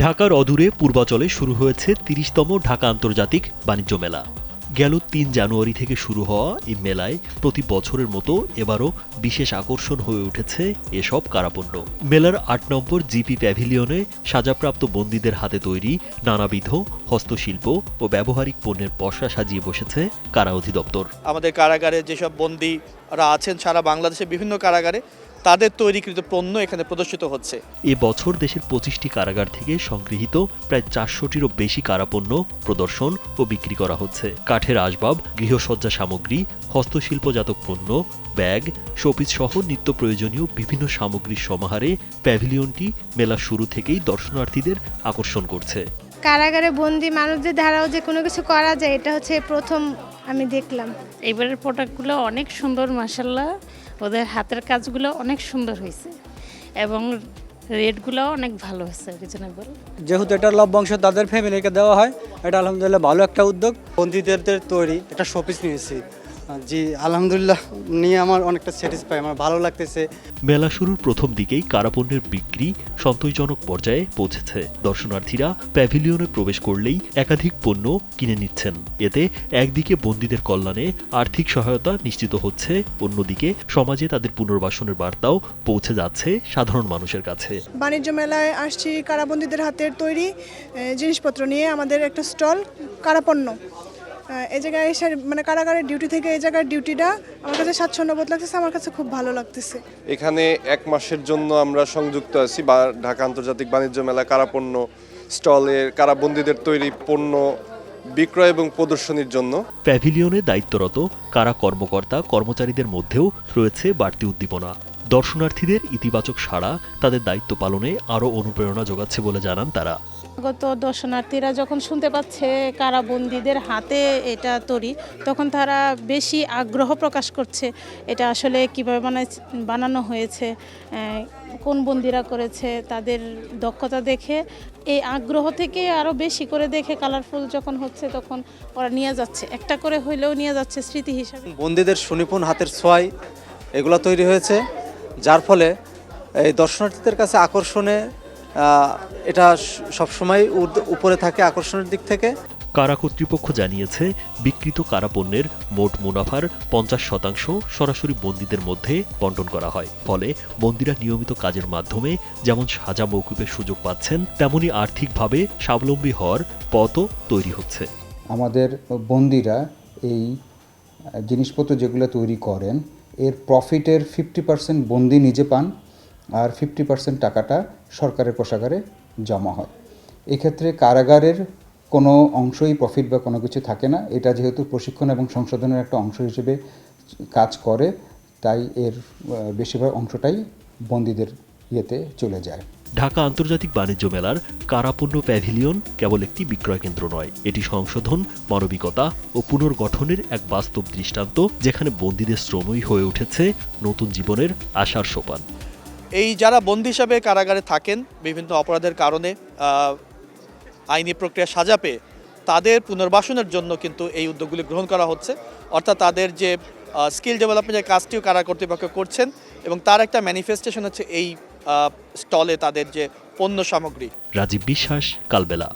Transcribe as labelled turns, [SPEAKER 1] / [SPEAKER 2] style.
[SPEAKER 1] ঢাকার অদূরে পূর্বাচলে শুরু হয়েছে ৩০তম ঢাকা আন্তর্জাতিক বাণিজ্য মেলা। গেল ৩ জানুয়ারি থেকে শুরু হওয়া এই মেলায় প্রতি বছরের মতো এবারও বিশেষ আকর্ষণ হয়ে উঠেছে এসব কারাপণ্য। মেলার ৮ নম্বর জিপি প্যাভিলিয়নে সাজাপ্রাপ্ত বন্দীদের হাতে তৈরি নানাবিধ হস্তশিল্প ও ব্যবহারিক পণ্যের পসরা সাজিয়ে বসেছে কারা অধিদপ্তর।
[SPEAKER 2] আমাদের কারাগারে যেসব বন্দীরা আছেন সারা বাংলাদেশের বিভিন্ন কারাগারে তাদের তৈরিকৃত পণ্য এখানে প্রদর্শিত হচ্ছে।
[SPEAKER 1] এ বছর দেশের ২৫টি কারাগার থেকে সংগৃহীত প্রায় ৪০০টিরও বেশি কারাপণ্য প্রদর্শন ও বিক্রি করা হচ্ছে। কাঠের আসবাব, গৃহসজ্জা সামগ্রী, হস্তশিল্পজাত পণ্য, ব্যাগ, শোপিস সহ নিত্য প্রয়োজনীয় বিভিন্ন সামগ্রীর সমাহারে প্যাভিলিয়নটি মেলার শুরু থেকেই দর্শনার্থীদের আকর্ষণ করছে।
[SPEAKER 3] কারাগারে বন্দি মানুষদের দ্বারাও যে কোনো কিছু করা যায়, এটা হচ্ছে প্রথম আমি দেখলাম।
[SPEAKER 4] এবারের প্রোডাক্টগুলো অনেক সুন্দর, মাশাআল্লাহ। ওদের হাতের কাজগুলো অনেক সুন্দর হয়েছে এবং রেটগুলো অনেক ভালো হয়েছে, রিজনেবল।
[SPEAKER 5] যেহেতু এটা লভ্যাংশ তাদের ফ্যামিলিকে দেওয়া হয়, এটা আলহামদুলিল্লাহ ভালো একটা উদ্যোগ। বন্দীদের তৈরি একটা শোপিস নিয়েছি, জি আলহামদুলিল্লাহ নিয়ে আমার অনেকটা স্যাটিসফাই, আমার ভালো লাগতেছে।
[SPEAKER 1] মেলা শুরুর প্রথম দিকেই কারাপণ্যের বিক্রি সন্তোষজনক পর্যায়ে পৌঁছেছে। দর্শনার্থীরা প্যাভিলিয়নে প্রবেশ করলেই একাধিক পণ্য কিনে নিচ্ছেন। এতে একদিকে বন্দীদের কল্যাণে আর্থিক সহায়তা নিশ্চিত হচ্ছে, অন্যদিকে সমাজে তাদের পুনর্বাসনের বার্তাও পৌঁছে যাচ্ছে সাধারণ মানুষের কাছে।
[SPEAKER 6] বাণিজ্য মেলায় আসছি কারাবন্দীদের হাতের তৈরি জিনিসপত্র নিয়ে। আমাদের একটা স্টল কারাপণ্য, এই জায়গায় এসে মানে কারাগারের ডিউটি থেকে এই জায়গার ডিউটিটা আমার কাছে স্বাচ্ছন্দ্যবোধ লাগতেছে, আমার কাছে খুব ভালো লাগতেছে।
[SPEAKER 7] এখানে ১ মাসের জন্য আমরা সংযুক্ত আছি ঢাকা আন্তর্জাতিক বাণিজ্য মেলা কারাপণ্য স্টলের কারাবন্দীদের তৈরি পণ্য বিক্রয় এবং প্রদর্শনীর জন্য।
[SPEAKER 1] প্যাভিলিয়নে দায়িত্বরত কারা কর্মকর্তা কর্মচারীদের মধ্যেও রয়েছে বাড়তি উদ্দীপনা। দর্শনার্থীদের ইতিবাচক সাড়া তাদের দায়িত্ব পালনে আরও অনুপ্রেরণা যোগাচ্ছে বলে জানান তারা।
[SPEAKER 4] গত দর্শনার্থীরা যখন শুনতে পাচ্ছে কারাবন্দীদের হাতে এটা তৈরি, তখন তারা বেশি আগ্রহ প্রকাশ করছে এটা আসলে কীভাবে বানানো হয়েছে, কোন বন্দীরা করেছে, তাদের দক্ষতা দেখে এই আগ্রহ থেকে আরও বেশি করে দেখে কালারফুল যখন হচ্ছে তখন ওরা নিয়ে যাচ্ছে, একটা করে হইলেও নিয়ে যাচ্ছে স্মৃতি হিসাবে।
[SPEAKER 5] বন্দীদের সুনিপুণ হাতের ছোঁয়ায় এগুলো তৈরি হয়েছে, যার ফলে এই দর্শনার্থীদের কাছে আকর্ষণে এটা সবসময় উপরে থাকে আকর্ষণের দিক থেকে।
[SPEAKER 1] কারা কর্তৃপক্ষ জানিয়েছে, বিক্রিত কারাপণ্যের মোট মুনাফার ৫০% সরাসরি বন্দীদের মধ্যে বণ্টন করা হয়। ফলে বন্দীরা নিয়মিত কাজের মাধ্যমে যেমন সাজা মওকুফের সুযোগ পাচ্ছেন, তেমনি আর্থিকভাবে স্বাবলম্বী হওয়ার পথও তৈরি হচ্ছে।
[SPEAKER 8] আমাদের বন্দীরা এই জিনিসপত্র যেগুলো তৈরি করেন এর প্রফিটের 50% বন্দী নিজে পান, আর 50% টাকাটা সরকারের কোষাগারে জমা হয়। এক্ষেত্রে কারাগারের কোনো অংশই প্রফিট বা কোনো কিছু থাকে না। এটা যেহেতু প্রশিক্ষণ এবং সংশোধনের একটা অংশ হিসেবে কাজ করে, তাই এর বেশিরভাগ অংশটাই বন্দীদের ইয়েতে চলে যায়।
[SPEAKER 1] ঢাকা আন্তর্জাতিক বাণিজ্য মেলার কারাপণ্য প্যাভিলিয়ন কেবল একটি বিক্রয় কেন্দ্র নয়, এটি সংশোধন, মানবিকতা ও পুনর্গঠনের এক বাস্তব দৃষ্টান্ত, যেখানে বন্দীদের শ্রমই হয়ে উঠেছে নতুন জীবনের আশার সোপান।
[SPEAKER 2] এই যারা বন্দী হিসাবে কারাগারে থাকেন বিভিন্ন অপরাধের কারণে আইনি প্রক্রিয়া সাজা পেয়ে তাদের পুনর্বাসনের জন্য কিন্তু এই উদ্যোগগুলি গ্রহণ করা হচ্ছে। অর্থাৎ তাদের যে স্কিল ডেভেলপমেন্টের কাজটিও কারা কর্তৃপক্ষ করছেন এবং তার একটা ম্যানিফেস্টেশন হচ্ছে এই স্টলে তাদের যে পণ্য সামগ্রী।
[SPEAKER 1] রাজীব বিশ্বাস, কালবেলা।